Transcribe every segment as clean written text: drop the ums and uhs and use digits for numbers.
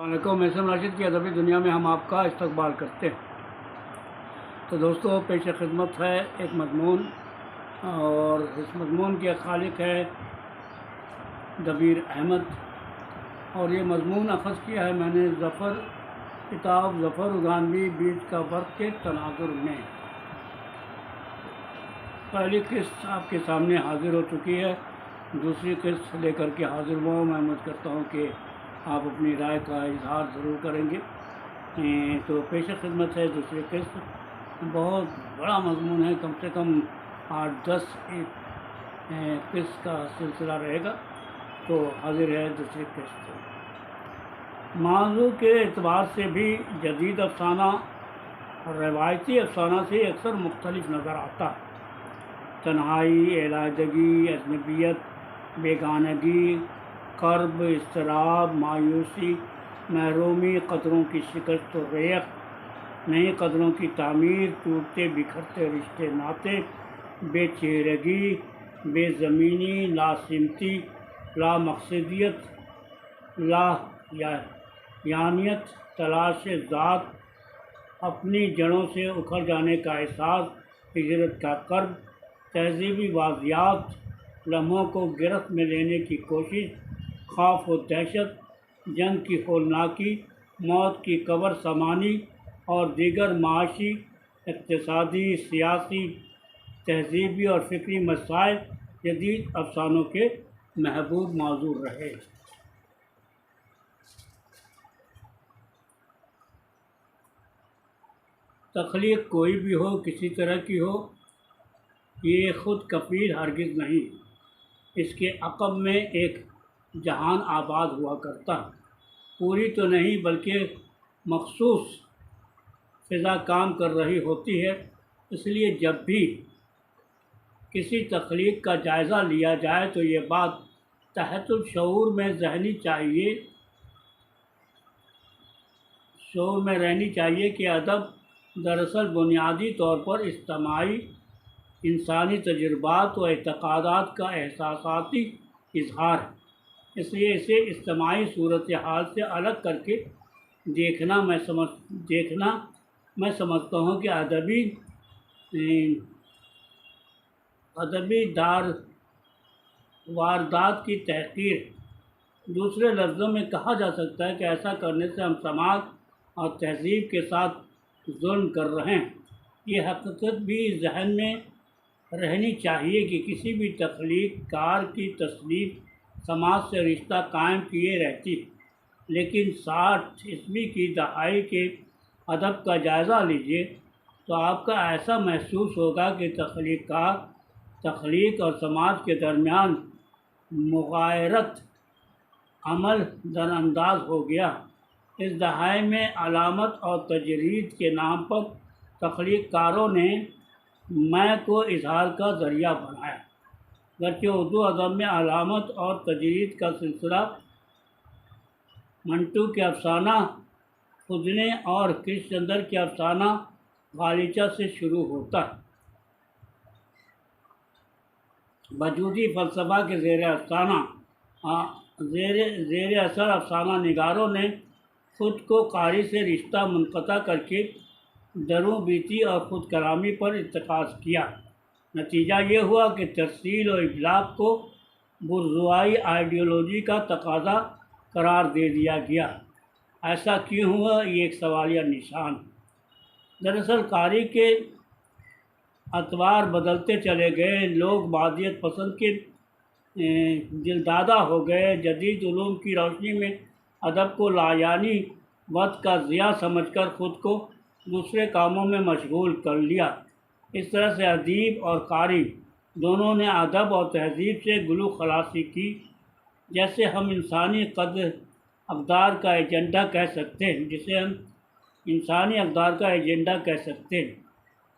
علیکم محسن راشد کی ادبی دنیا میں ہم آپ کا استقبال کرتے ہیں۔ تو دوستو، پیش خدمت ہے ایک مضمون، اور اس مضمون کے خالق ہے دبیر احمد، اور یہ مضمون اخذ کیا ہے میں نے کتاب ظفر اگانوی بیچ کا فرق کے تناظر میں۔ پہلی قسط آپ کے سامنے حاضر ہو چکی ہے، دوسری قسط لے کر کے حاضر ہوا ہوں۔ میں امید کرتا ہوں کہ آپ اپنی رائے کا اظہار ضرور کریں گے۔ تو پیش خدمت ہے دوسری قسط، بہت بڑا مضمون ہے، کم سے کم 8-10 قسط کا سلسلہ رہے گا۔ تو حاضر ہے دوسری قسط۔ موضوع کے اعتبار سے بھی جدید افسانہ اور روایتی افسانہ سے اکثر مختلف نظر آتا ہے۔ تنہائی، علیحدگی، اجنبیت، بیگانگی، کرب، اضطراب، مایوسی، محرومی، قدروں کی شکست و ریخت، نئی قدروں کی تعمیر، ٹوٹتے بکھرتے رشتے ناطے، بے چہرگی، بے زمینی، لاسمتی، لا مقصدیت، لا یانیت، تلاش ذات، اپنی جڑوں سے اکھڑ جانے کا احساس، ہجرت کا کرب، تہذیبی واضحات، لمحوں کو گرفت میں لینے کی کوشش، خوف و دہشت، جنگ کی ہولناکی، موت کی قبر سمانی، اور دیگر معاشی، اقتصادی، سیاسی، تہذیبی اور فکری مسائل جدید افسانوں کے محبوب موضوع رہے۔ تخلیق کوئی بھی ہو، کسی طرح کی ہو، یہ خود کفیل ہرگز نہیں۔ اس کے عقب میں ایک جہان آباد ہوا کرتا ہے، پوری تو نہیں بلکہ مخصوص فضا کام کر رہی ہوتی ہے۔ اس لیے جب بھی کسی تخلیق کا جائزہ لیا جائے تو یہ بات تحت الشعور میں رہنی چاہیے کہ ادب دراصل بنیادی طور پر اجتماعی انسانی تجربات و اعتقادات کا احساساتی اظہار ہے۔ اس لیے اسے اجتماعی صورتحال سے الگ کر کے دیکھنا میں سمجھتا ہوں کہ ادبی واردات کی تحقیر ہے۔ دوسرے لفظوں میں کہا جا سکتا ہے کہ ایسا کرنے سے ہم سماج اور تہذیب کے ساتھ ظلم کر رہے ہیں۔ یہ حقیقت بھی ذہن میں رہنی چاہیے کہ کسی بھی تخلیق کار کی تصنیف سماج سے رشتہ قائم کیے رہتی ہے، لیکن 60 کی دہائی کے ادب کا جائزہ لیجیے تو آپ کا ایسا محسوس ہوگا کہ تخلیق اور سماج کے درمیان مغایرت عمل درانداز ہو گیا۔ اس دہائی میں علامت اور تجرید کے نام پر تخلیق کاروں نے میں کو اظہار کا ذریعہ بنایا۔ گرچہ اردو ادب میں علامت اور تجرید کا سلسلہ منٹو کے افسانہ خزنے اور کرشن چندر کے افسانہ غالیچہ سے شروع ہوتا ہے۔ وجودی فلسفہ کے زیر اثر افسانہ نگاروں نے خود کو قاری سے رشتہ منقطع کر کے دروں بیتی اور خود کلامی پر اتخاذ کیا۔ نتیجہ یہ ہوا کہ ترسیل و ابلاغ کو برژوائی آئیڈیالوجی کا تقاضا قرار دے دیا گیا۔ ایسا کیوں ہوا، یہ ایک سوالیہ نشان ہے۔ دراصل قاری کے اطوار بدلتے چلے گئے، لوگ مادیت پسند کے دلدادہ ہو گئے، جدید علوم کی روشنی میں ادب کو لایعنی وقت کا ضیاع سمجھ کر خود کو دوسرے کاموں میں مشغول کر لیا۔ اس طرح سے ادیب اور قاری دونوں نے ادب اور تہذیب سے گلو خلاصی کی، جیسے ہم انسانی اقدار کا ایجنڈا کہہ سکتے ہیں۔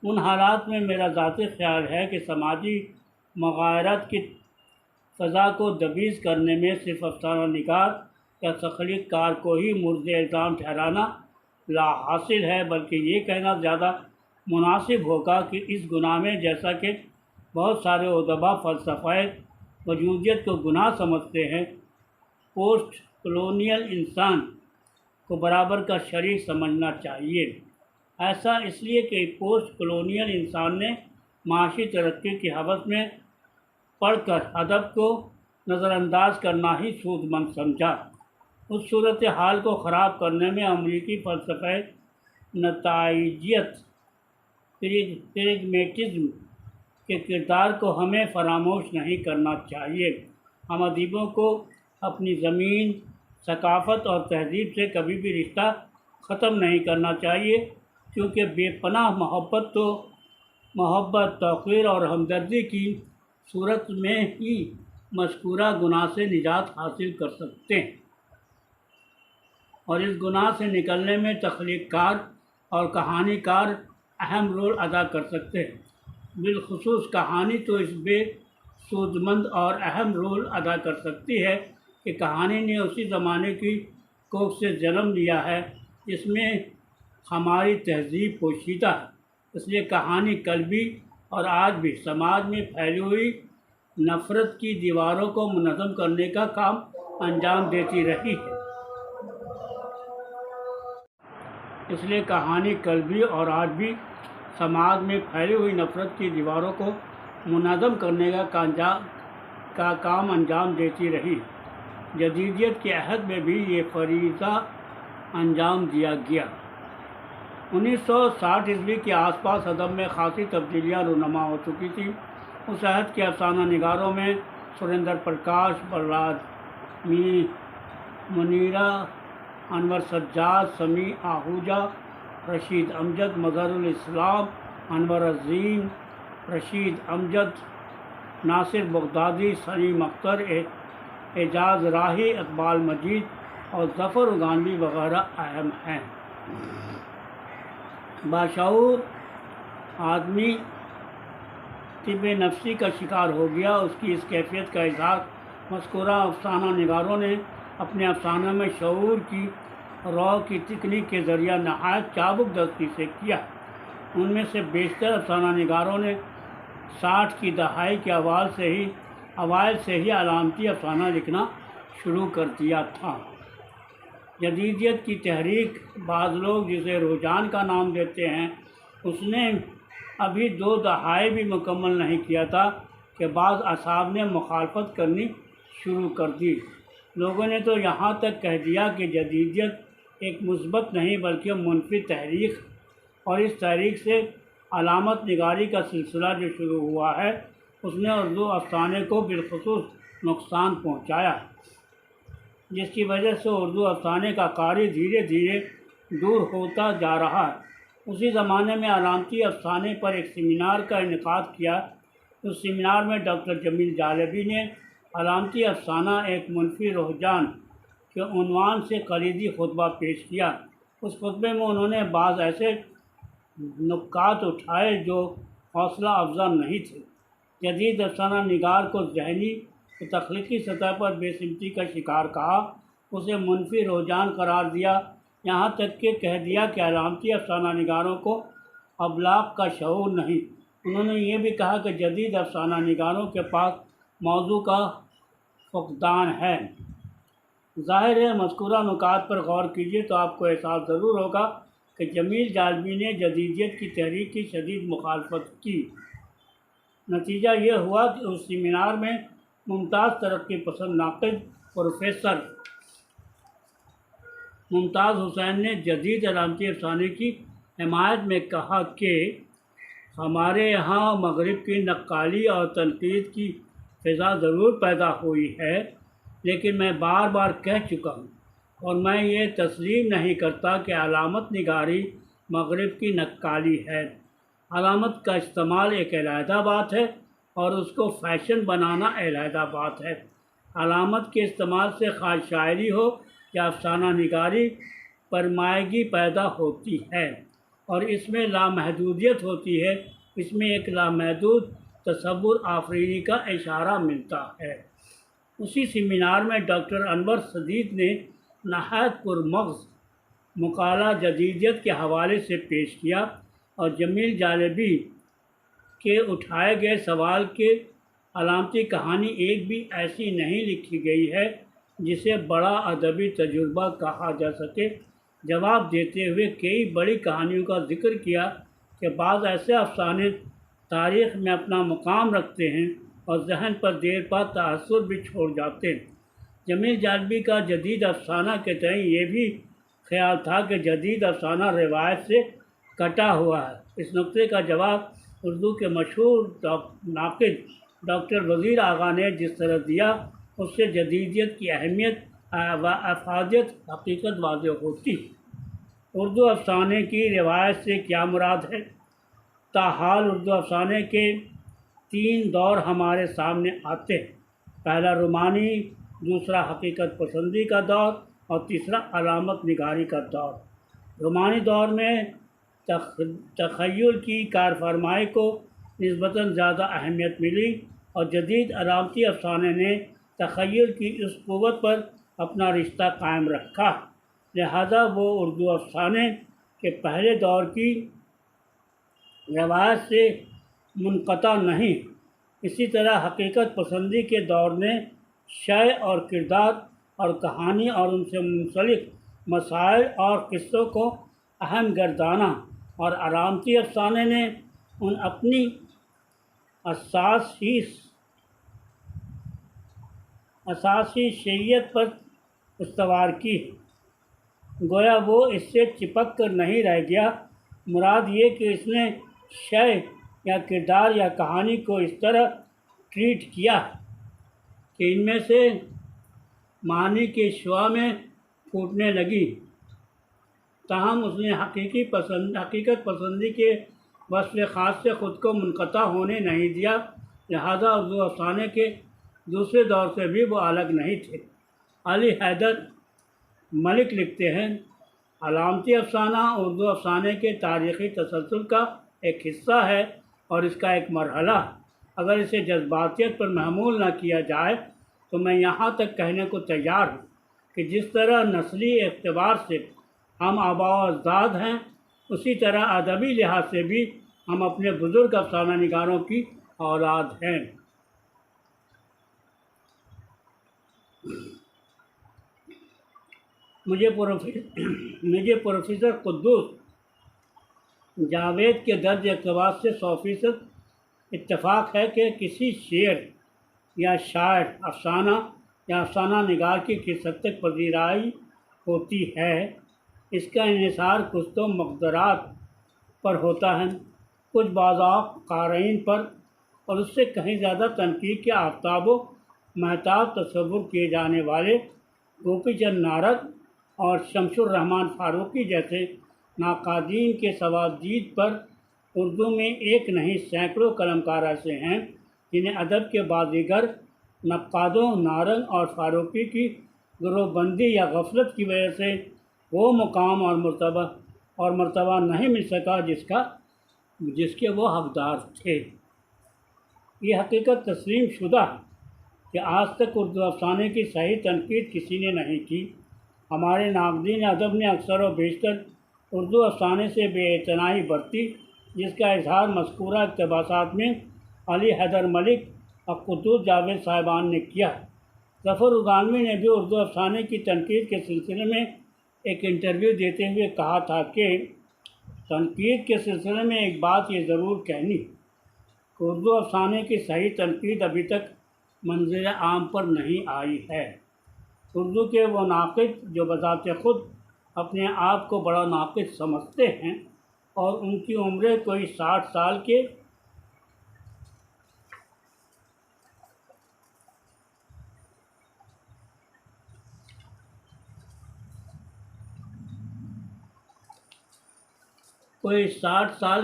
ان حالات میں میرا ذاتی خیال ہے کہ سماجی مغایرت کی فضا کو دبیز کرنے میں صرف افسانہ نگار یا تخلیق کار کو ہی مورد الزام ٹھہرانا لا حاصل ہے، بلکہ یہ کہنا زیادہ مناسب ہوگا کہ اس گناہ میں، جیسا کہ بہت سارے ادبا فلسفہ وجودیت کو گناہ سمجھتے ہیں، پوسٹ کلونیل انسان کو برابر کا شریک سمجھنا چاہیے۔ ایسا اس لیے کہ پوسٹ کلونیل انسان نے معاشی ترقی کی ہوس میں پڑھ کر ادب کو نظر انداز کرنا ہی سود مند سمجھا۔ اس صورتحال کو خراب کرنے میں امریکی فلسفہ نتائجیت پریگمیٹزم کے کردار کو ہمیں فراموش نہیں کرنا چاہیے۔ ہم ادیبوں کو اپنی زمین، ثقافت اور تہذیب سے کبھی بھی رشتہ ختم نہیں کرنا چاہیے، کیونکہ بے پناہ محبت، توقیر اور ہمدردی کی صورت میں ہی مذکورہ گناہ سے نجات حاصل کر سکتے ہیں، اور اس گناہ سے نکلنے میں تخلیق کار اور کہانی کار اہم رول ادا کر سکتے ہیں۔ بالخصوص کہانی تو اس بے سود مند اور اہم رول ادا کر سکتی ہے کہ کہانی نے اسی زمانے کی کوکھ سے جنم لیا ہے جس میں ہماری تہذیب پوشیدہ ہے۔ اس لیے کہانی کل بھی اور آج بھی سماج میں پھیلی ہوئی نفرت کی دیواروں کو منظم کرنے کا کام انجام دیتی رہی ہے۔ اس لیے کہانی کل بھی اور آج بھی سماج میں پھیلی ہوئی نفرت کی دیواروں کو منظم کرنے کا کام انجام دیتی رہی۔ جدیدیت کے عہد میں بھی یہ فریضہ انجام دیا گیا۔ 1960 عیسوی کے آس پاس ادب میں خاصی تبدیلیاں رونما ہو چکی تھیں۔ اس عہد کے افسانہ نگاروں میں سریندر پرکاش، بلراج منیرا، انور سجاد، سمیع آہوجہ، رشید امجد، مظہر الاسلام، انور عظیم، رشید امجد، ناصر بغدادی، سلیم اختر، اعجاز راہی، اقبال مجید اور ظفر گانوی وغیرہ اہم ہیں۔ باشعور آدمی طب نفسی کا شکار ہو گیا۔ اس کی اس کیفیت کا اظہار مذکورہ افسانہ نگاروں نے اپنے افسانوں میں شعور کی رو کی تکنیک کے ذریعہ نہایت چابک دستی سے کیا۔ ان میں سے بیشتر افسانہ نگاروں نے 60 کی دہائی کے اوائل سے ہی علامتی افسانہ لکھنا شروع کر دیا تھا۔ جدیدیت کی تحریک، بعض لوگ جسے رجحان کا نام دیتے ہیں، اس نے ابھی 2 دہائیں بھی مکمل نہیں کیا تھا کہ بعض اصحاب نے مخالفت کرنی شروع کر دی۔ لوگوں نے تو یہاں تک کہہ دیا کہ جدیدیت ایک مثبت نہیں بلکہ منفی تحریک، اور اس تحریک سے علامت نگاری کا سلسلہ جو شروع ہوا ہے، اس نے اردو افسانے کو بالخصوص نقصان پہنچایا، جس کی وجہ سے اردو افسانے کا قاری دھیرے دھیرے دور ہوتا جا رہا ہے۔ اسی زمانے میں علامتی افسانے پر ایک سیمینار کا انعقاد کیا۔ اس سیمینار میں ڈاکٹر جمیل جالبی نے علامتی افسانہ ایک منفی رجحان کے عنوان سے کلیدی خطبہ پیش کیا۔ اس خطبے میں انہوں نے بعض ایسے نکات اٹھائے جو حوصلہ افزا نہیں تھے۔ جدید افسانہ نگار کو ذہنی و تخلیقی سطح پر بے سمتی کا شکار کہا، اسے منفی رجحان قرار دیا، یہاں تک کہ کہہ دیا کہ علامتی افسانہ نگاروں کو ابلاغ کا شعور نہیں۔ انہوں نے یہ بھی کہا کہ جدید افسانہ نگاروں کے پاس موضوع کا فقدان ہے۔ ظاہر ہے مذکورہ نکات پر غور کیجیے تو آپ کو احساس ضرور ہوگا کہ جمیل جالبی نے جدیدیت کی تحریک کی شدید مخالفت کی۔ نتیجہ یہ ہوا کہ اس سیمینار میں ممتاز ترقی پسند ناقد پروفیسر ممتاز حسین نے جدید علامتی افسانے کی حمایت میں کہا کہ ہمارے یہاں مغرب کی نقالی اور تنقید کی فضا ضرور پیدا ہوئی ہے، لیکن میں بار بار کہہ چکا ہوں اور میں یہ تسلیم نہیں کرتا کہ علامت نگاری مغرب کی نقالی ہے۔ علامت کا استعمال ایک علیحدہ بات ہے اور اس کو فیشن بنانا علیحدہ بات ہے۔ علامت کے استعمال سے خواہ شاعری ہو یا افسانہ نگاری پرمائگی پیدا ہوتی ہے اور اس میں لامحدودیت ہوتی ہے، اس میں ایک لامحدود تصور آفرینی کا اشارہ ملتا ہے۔ اسی سیمینار میں ڈاکٹر انور سدید نے نہایت پرمغز مقالہ جدیدیت کے حوالے سے پیش کیا اور جمیل جالبی کے اٹھائے گئے سوال کہ علامتی کہانی ایک بھی ایسی نہیں لکھی گئی ہے جسے بڑا ادبی تجربہ کہا جا سکے، جواب دیتے ہوئے کئی بڑی کہانیوں کا ذکر کیا کہ بعض ایسے افسانے تاریخ میں اپنا مقام رکھتے ہیں اور ذہن پر دیر بعد تاثر بھی چھوڑ جاتے ہیں۔ جمیل جالبی کا جدید افسانہ کے تئیں یہ بھی خیال تھا کہ جدید افسانہ روایت سے کٹا ہوا ہے۔ اس نقطے کا جواب اردو کے مشہور ناقد ڈاکٹر وزیر آغا نے جس طرح دیا، اس سے جدیدیت کی اہمیت و افادیت حقیقت واضح ہوتی ہے۔ اردو افسانے کی روایت سے کیا مراد ہے؟ تاحال اردو افسانے کے 3 دور ہمارے سامنے آتے ہیں۔ پہلا رومانی، دوسرا حقیقت پسندی کا دور اور تیسرا علامت نگاری کا دور۔ رومانی دور میں تخیل کی کارفرمائی کو نسبتاً زیادہ اہمیت ملی اور جدید علامتی افسانے نے تخیل کی اس قوت پر اپنا رشتہ قائم رکھا، لہذا وہ اردو افسانے کے پہلے دور کی روایت سے منقطع نہیں۔ اسی طرح حقیقت پسندی کے دور نے شے اور کردار اور کہانی اور ان سے منسلک مسائل اور قصوں کو اہم گردانا، اور علامتی افسانے نے ان اپنی اساسی شیعت پر استوار کی، گویا وہ اس سے چپک کر نہیں رہ گیا۔ مراد یہ کہ اس نے شے یا کردار یا کہانی کو اس طرح ٹریٹ کیا کہ ان میں سے معنی کے شعاع میں پھوٹنے لگی، تاہم اس نے حقیقت پسندی کے وصف خاص سے خود کو منقطع ہونے نہیں دیا، لہذا اردو افسانے کے دوسرے دور سے بھی وہ الگ نہیں تھے۔ علی حیدر ملک لکھتے ہیں، علامتی افسانہ اردو افسانے کے تاریخی تسلسل کا ایک حصہ ہے اور اس کا ایک مرحلہ۔ اگر اسے جذباتیت پر محمول نہ کیا جائے تو میں یہاں تک کہنے کو تیار ہوں کہ جس طرح نسلی اعتبار سے ہم آباء و اجداد ہیں، اسی طرح ادبی لحاظ سے بھی ہم اپنے بزرگ افسانہ نگاروں کی اولاد ہیں۔ مجھے پروفیسر قدوس جاوید کے درج اقتباس سے 100% اتفاق ہے کہ کسی شعر یا شاعر، افسانہ یا افسانہ نگار کی کس حد تک پذیرائی ہوتی ہے، اس کا انحصار کچھ تو مقدرات پر ہوتا ہے، کچھ بعض قارئین پر، اور اس سے کہیں زیادہ تنقید کے آفتاب و مہتاب تصور کیے جانے والے گوپی چند نارد اور شمس الرحمن فاروقی جیسے ناقادین کے ثوابدید پر۔ اردو میں ایک نہیں سینکڑوں قلمکار ایسے ہیں جنہیں ادب کے بازیگر نقادوں نارنگ اور فاروقی کی گروہ بندی یا غفلت کی وجہ سے وہ مقام اور مرتبہ نہیں مل سکا جس کے وہ حقدار تھے۔ یہ حقیقت تسلیم شدہ ہے کہ آج تک اردو افسانے کی صحیح تنقید کسی نے نہیں کی۔ ہمارے ناقدین ادب نے اکثر و بیشتر اردو افسانے سے بے اعتنائی برتی، جس کا اظہار مذکورہ اقتباسات میں علی حیدر ملک اور قدوس جاوید صاحبان نے کیا۔ ظفر رضوانوی نے بھی اردو افسانے کی تنقید کے سلسلے میں ایک انٹرویو دیتے ہوئے کہا تھا کہ تنقید کے سلسلے میں ایک بات یہ ضرور کہنی کہ اردو افسانے کی صحیح تنقید ابھی تک منظر عام پر نہیں آئی ہے۔ اردو کے وہ ناقد جو بذات خود اپنے آپ کو بڑا ناقد سمجھتے ہیں اور ان کی عمریں کوئی 60 سال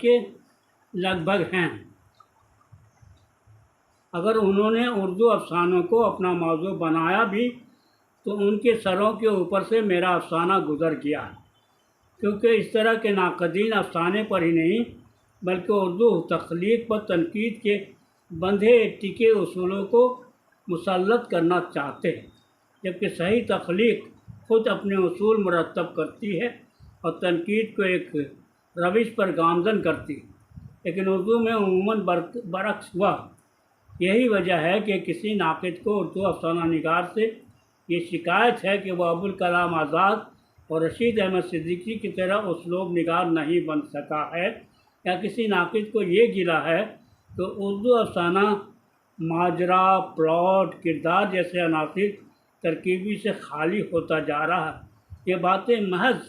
کے لگ بھگ ہیں، اگر انہوں نے اردو افسانوں کو اپنا موضوع بنایا بھی تو ان کے سروں کے اوپر سے میرا افسانہ گزر گیا، کیونکہ اس طرح کے ناقدین افسانے پر ہی نہیں بلکہ اردو تخلیق پر تنقید کے بندھے ٹکے اصولوں کو مسلط کرنا چاہتے ہیں، جبکہ صحیح تخلیق خود اپنے اصول مرتب کرتی ہے اور تنقید کو ایک روش پر گامزن کرتی ہے، لیکن اردو میں عموماً برعکس ہوا۔ یہی وجہ ہے کہ کسی ناقد کو اردو افسانہ نگار سے یہ شکایت ہے کہ وہ ابوالکلام آزاد اور رشید احمد صدیقی کی طرح اسلوب نگار نہیں بن سکا ہے، یا کسی ناقد کو یہ گلا ہے تو اردو افسانہ ماجرا، پلاٹ، کردار جیسے عناصر ترکیبی سے خالی ہوتا جا رہا ہے۔ یہ باتیں محض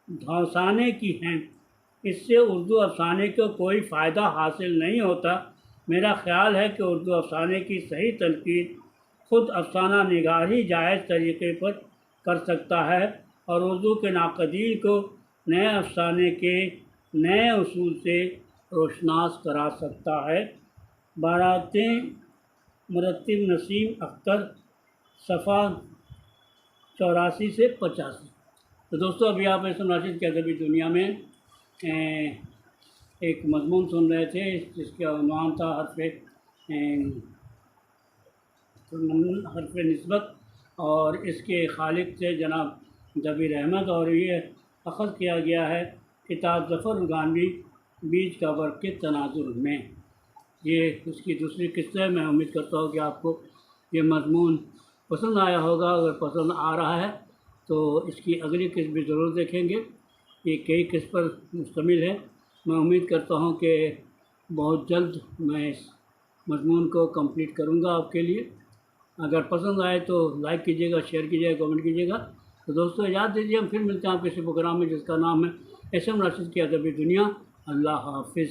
دھوسانے کی ہیں، اس سے اردو افسانے کو کوئی فائدہ حاصل نہیں ہوتا۔ میرا خیال ہے کہ اردو افسانے کی صحیح تنقید خود افسانہ نگار ہی جائز طریقے پر کر سکتا ہے، اور اردو کے ناقدین کو نئے افسانے کے نئے اصول سے روشناس کرا سکتا ہے۔ باراتیں مرتب نسیم اختر، صفحہ 84 سے 85۔ تو دوستو ابھی آپ احسن راشد کی ادبی دنیا میں ایک مضمون سن رہے تھے جس کا عنوان تھا حرف نسبت، اور اس کے خالق تھے جناب دبیر احمد، اور یہ اخذ کیا گیا ہے کتاب ظفر الگانوی بیج کا برق کے تناظر میں۔ یہ اس کی دوسری قسط ہے۔ میں امید کرتا ہوں کہ آپ کو یہ مضمون پسند آیا ہوگا۔ اگر پسند آ رہا ہے تو اس کی اگلی قسط بھی ضرور دیکھیں گے۔ یہ کئی قسط پر مشتمل ہے۔ میں امید کرتا ہوں کہ بہت جلد میں اس مضمون کو کمپلیٹ کروں گا آپ کے لیے۔ اگر پسند آئے تو لائک کیجیے گا، شیئر کیجیے گا، کمنٹ کیجیے گا۔ تو دوستو یاد دیجیے، ہم پھر ملتے ہیں آپ کسی پروگرام میں جس کا نام ہے احسن راشد کی ادبی دنیا۔ اللہ حافظ۔